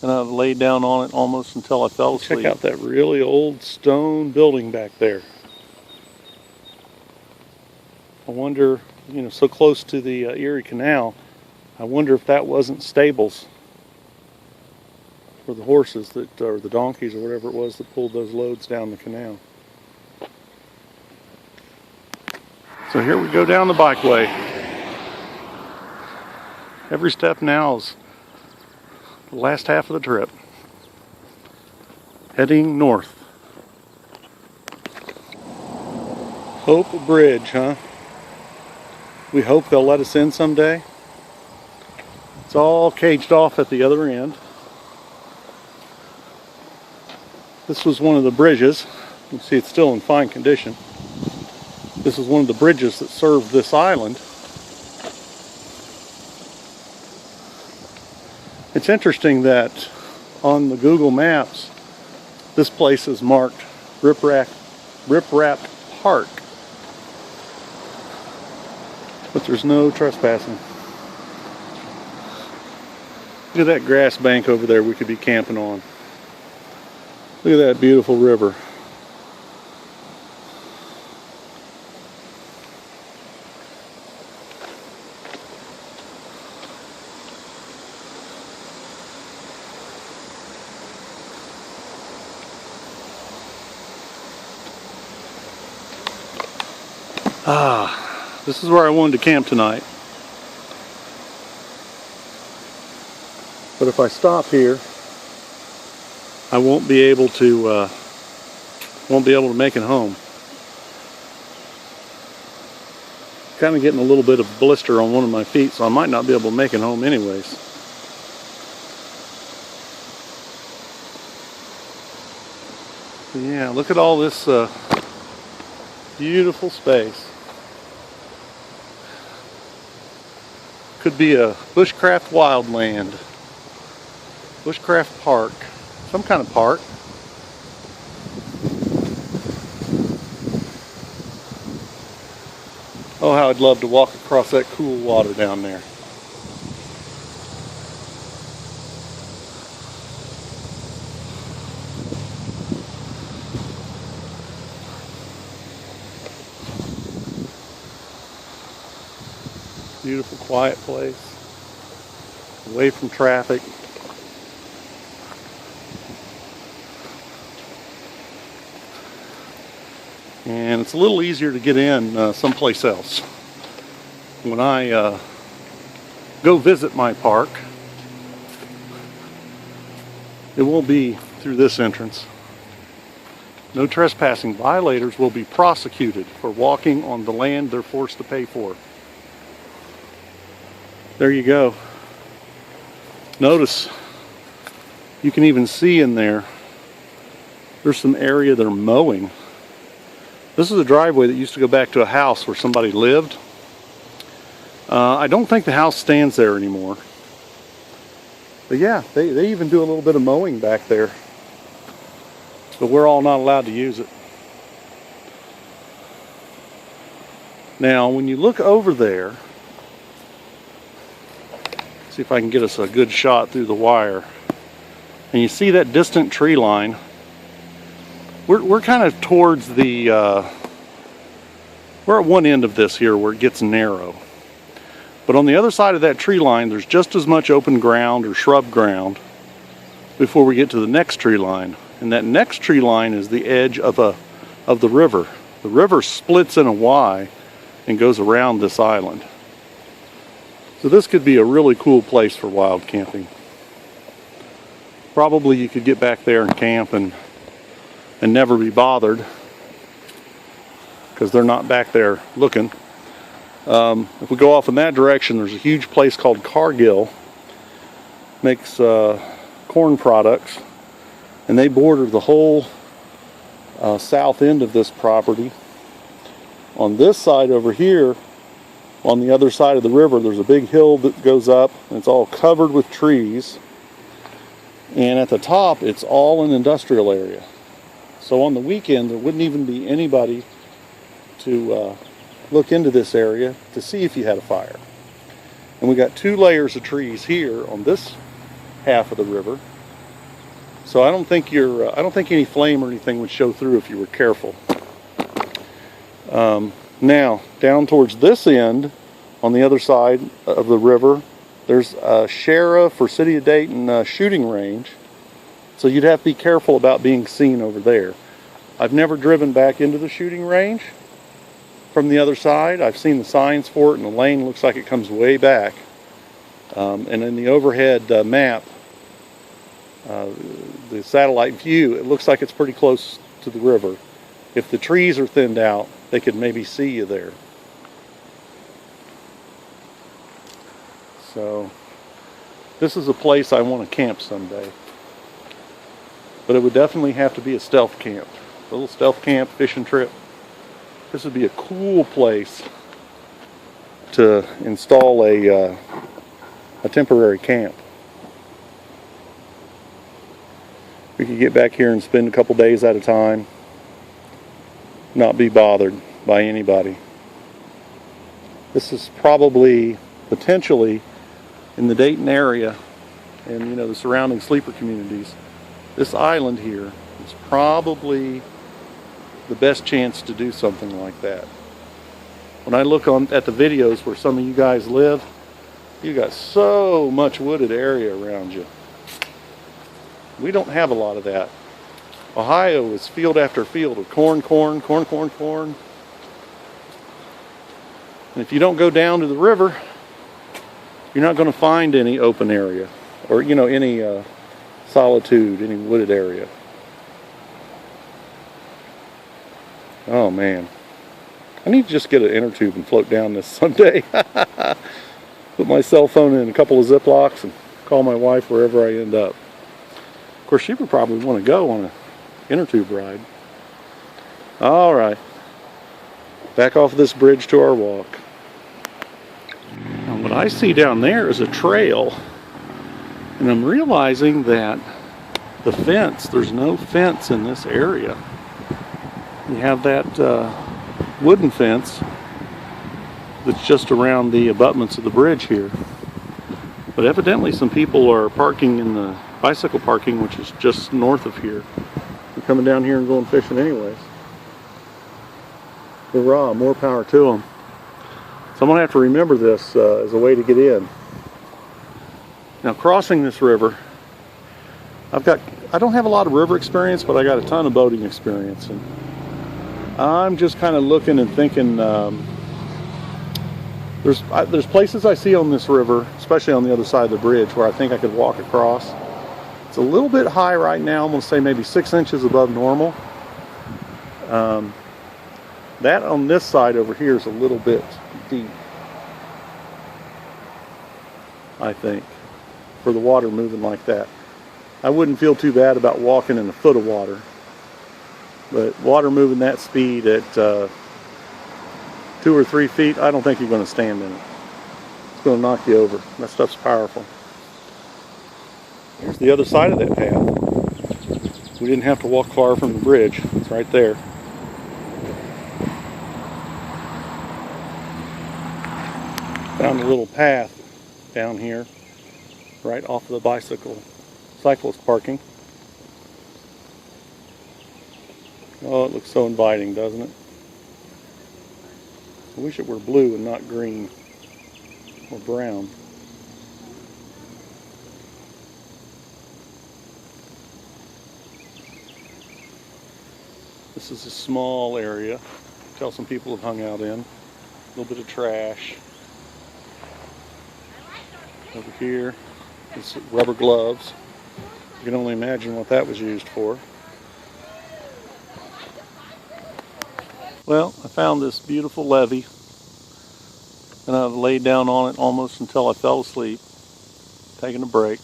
and I laid down on it almost until I fell asleep. Check out that really old stone building back there. I wonder, you know, so close to the Erie Canal, I wonder if that wasn't stables for the horses that, or the donkeys or whatever it was that pulled those loads down the canal. So here we go down the bikeway. Every step now is the last half of the trip. Heading north. Hope Bridge, huh? We hope they'll let us in someday. It's all caged off at the other end. This was one of the bridges. You can see it's still in fine condition. This is one of the bridges that served this island. It's interesting that on the Google Maps, this place is marked Rip Rap Park. But there's no trespassing. Look at that grass bank over there we could be camping on. Look at that beautiful river. This is where I wanted to camp tonight. But if I stop here, I won't be able to make it home. Kind of getting a little bit of blister on one of my feet, so I might not be able to make it home anyways. But yeah, look at all this beautiful space. Could be a bushcraft wildland, bushcraft park, some kind of park. Oh, how I'd love to walk across that cool water down there. Beautiful, quiet place, away from traffic. And it's a little easier to get in someplace else. When I go visit my park, it won't be through this entrance. No trespassing. Violators will be prosecuted for walking on the land they're forced to pay for. There you go. Notice you can even see in there, there's some area they're mowing. This is a driveway that used to go back to a house where somebody lived. I don't think the house stands there anymore. But yeah, they even do a little bit of mowing back there. But we're all not allowed to use it. Now, when you look over there, see if I can get us a good shot through the wire. And you see that distant tree line. We're kind of towards the, we're at one end of this here where it gets narrow. But on the other side of that tree line, there's just as much open ground or shrub ground before we get to the next tree line. And that next tree line is the edge of the river. The river splits in a Y and goes around this island. So this could be a really cool place for wild camping. Probably you could get back there and camp and never be bothered because they're not back there looking. If we go off in that direction, there's a huge place called Cargill. Makes corn products, and they border the whole south end of this property. On this side over here, on the other side of the river, there's a big hill that goes up, and it's all covered with trees. And at the top, it's all an industrial area. So on the weekend, there wouldn't even be anybody to look into this area to see if you had a fire. And we got 2 layers of trees here on this half of the river, So I don't think any flame or anything would show through if you were careful. Now, down towards this end, on the other side of the river, there's a Sheriff or City of Dayton shooting range. So you'd have to be careful about being seen over there. I've never driven back into the shooting range from the other side. I've seen the signs for it, and the lane looks like it comes way back. And in the overhead map, the satellite view, it looks like it's pretty close to the river. If the trees are thinned out, they could maybe see you there. So this is a place I want to camp someday. But it would definitely have to be a stealth camp. A little stealth camp, fishing trip. This would be a cool place to install a temporary camp. We could get back here and spend a couple days at a time. Not be bothered by anybody. This is probably, potentially, in the Dayton area and the surrounding sleeper communities, this island here is probably the best chance to do something like that. When I look at the videos where some of you guys live, you got so much wooded area around you. We don't have a lot of that. Ohio is field after field of corn. And if you don't go down to the river, you're not going to find any open area or any solitude, any wooded area. Oh man, I need to just get an inner tube and float down this someday. Put my cell phone in a couple of Ziplocs and call my wife wherever I end up. Of course, she would probably want to go on an inner tube ride. All right, back off this bridge to our walk. Now, what I see down there is a trail, and I'm realizing that the fence, there's no fence in this area. You have that wooden fence that's just around the abutments of the bridge here. But evidently some people are parking in the bicycle parking, which is just north of here. They're coming down here and going fishing anyways. Hurrah, more power to them. So I'm going to have to remember this as a way to get in. Now, crossing this river, I don't have a lot of river experience, but I got a ton of boating experience. And I'm just kind of looking and thinking, there's places I see on this river, especially on the other side of the bridge, where I think I could walk across. It's a little bit high right now. I'm going to say maybe 6 inches above normal. That on this side over here is a little bit deep, I think, for the water moving like that. I wouldn't feel too bad about walking in a foot of water, but water moving that speed at 2 or 3 feet, I don't think you're going to stand in it. It's going to knock you over. That stuff's powerful. Here's the other side of that path. We didn't have to walk far from the bridge. It's right there. Found a little path down here, right off of the cyclist parking. Oh, it looks so inviting, doesn't it? I wish it were blue and not green or brown. This is a small area. Tell some people have hung out in. A little bit of trash. Over here, it's rubber gloves. You can only imagine what that was used for. Well, I found this beautiful levee, and I laid down on it almost until I fell asleep, taking a break.